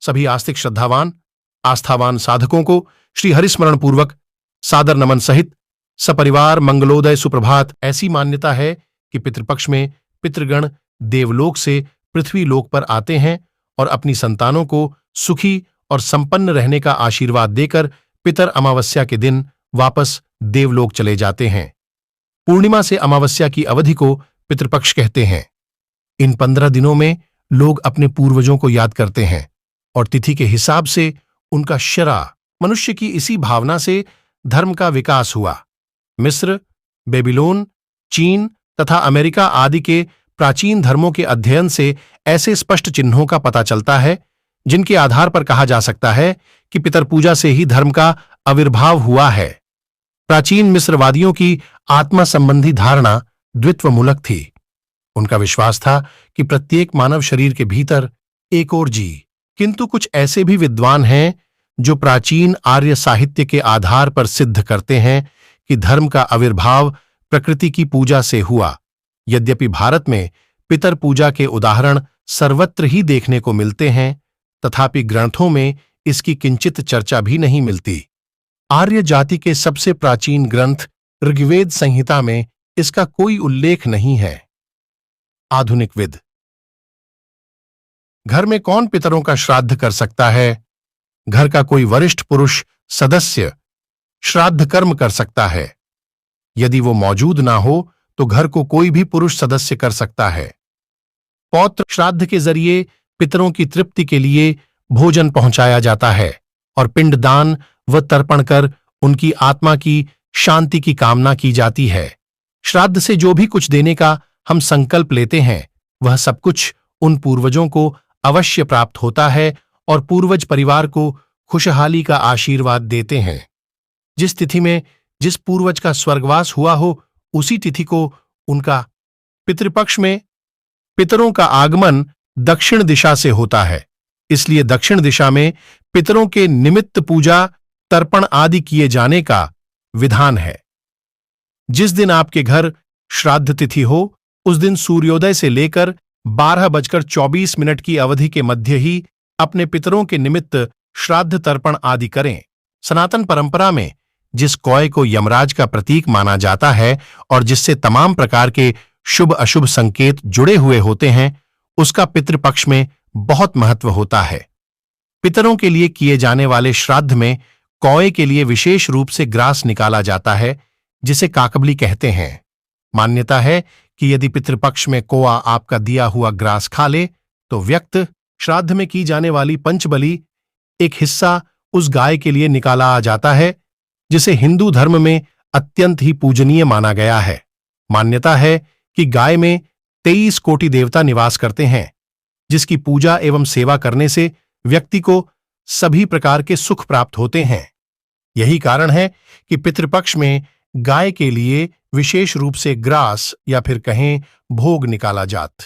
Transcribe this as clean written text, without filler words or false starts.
सभी आस्तिक श्रद्धावान आस्थावान साधकों को श्री हरिस्मरण पूर्वक सादर नमन सहित सपरिवार मंगलोदय सुप्रभात। ऐसी मान्यता है कि पितृपक्ष में पितृगण देवलोक से पृथ्वी-लोक पर आते हैं और अपनी संतानों को सुखी और संपन्न रहने का आशीर्वाद देकर पितर अमावस्या के दिन वापस देवलोक चले जाते हैं। पूर्णिमा से अमावस्या की अवधि को पितृपक्ष कहते हैं। इन 15 दिनों में लोग अपने पूर्वजों को याद करते हैं और तिथि के हिसाब से उनका श्राद्ध। मनुष्य की इसी भावना से धर्म का विकास हुआ। मिस्र, बेबीलोन, चीन तथा अमेरिका आदि के प्राचीन धर्मों के अध्ययन से ऐसे स्पष्ट चिन्हों का पता चलता है जिनके आधार पर कहा जा सकता है कि पितर पूजा से ही धर्म का आविर्भाव हुआ है। प्राचीन मिस्रवादियों की आत्मा संबंधी धारणा द्वित्वमूलक थी। उनका विश्वास था कि प्रत्येक मानव शरीर के भीतर एक और किंतु कुछ ऐसे भी विद्वान हैं जो प्राचीन आर्य साहित्य के आधार पर सिद्ध करते हैं कि धर्म का आविर्भाव प्रकृति की पूजा से हुआ। यद्यपि भारत में पितर पूजा के उदाहरण सर्वत्र ही देखने को मिलते हैं, तथापि ग्रंथों में इसकी किंचित चर्चा भी नहीं मिलती। आर्य जाति के सबसे प्राचीन ग्रंथ ऋग्वेद संहिता में इसका कोई उल्लेख नहीं है। आधुनिक विद। घर में कौन पितरों का श्राद्ध कर सकता है? घर का कोई वरिष्ठ पुरुष सदस्य श्राद्ध कर्म कर सकता है। यदि वो मौजूद ना हो तो घर को कोई भी पुरुष सदस्य कर सकता है। पौत्र श्राद्ध के जरिए पितरों की तृप्ति के लिए भोजन पहुंचाया जाता है और पिंडदान व तर्पण कर उनकी आत्मा की शांति की कामना की जाती है। श्राद्ध से जो भी कुछ देने का हम संकल्प लेते हैं वह सब कुछ उन पूर्वजों को अवश्य प्राप्त होता है और पूर्वज परिवार को खुशहाली का आशीर्वाद देते हैं। जिस तिथि में जिस पूर्वज का स्वर्गवास हुआ हो उसी तिथि को उनका पितृपक्ष में पितरों का आगमन दक्षिण दिशा से होता है। इसलिए दक्षिण दिशा में पितरों के निमित्त पूजा तर्पण आदि किए जाने का विधान है। जिस दिन आपके घर श्राद्ध तिथि हो उस दिन सूर्योदय से लेकर 12:24 की अवधि के मध्य ही अपने पितरों के निमित्त श्राद्ध तर्पण आदि करें। सनातन परंपरा में जिस कौए को यमराज का प्रतीक माना जाता है और जिससे तमाम प्रकार के शुभ अशुभ संकेत जुड़े हुए होते हैं, उसका पितृपक्ष में बहुत महत्व होता है। पितरों के लिए किए जाने वाले श्राद्ध में कौए के लिए विशेष रूप से ग्रास निकाला जाता है, जिसे काकबली कहते हैं। मान्यता है कि यदि पितृपक्ष में कौआ आपका दिया हुआ ग्रास खा ले तो व्यक्त श्राद्ध में की जाने वाली पंचबली एक हिस्सा उस गाय के लिए निकाला आ जाता है, जिसे हिंदू धर्म में अत्यंत ही पूजनीय माना गया है। मान्यता है कि गाय में 23 कोटि देवता निवास करते हैं, जिसकी पूजा एवं सेवा करने से व्यक्ति को सभी प्रकार के सुख प्राप्त होते हैं। यही कारण है कि पितृपक्ष में गाय के लिए विशेष रूप से ग्रास या फिर कहें भोग निकाला जाता।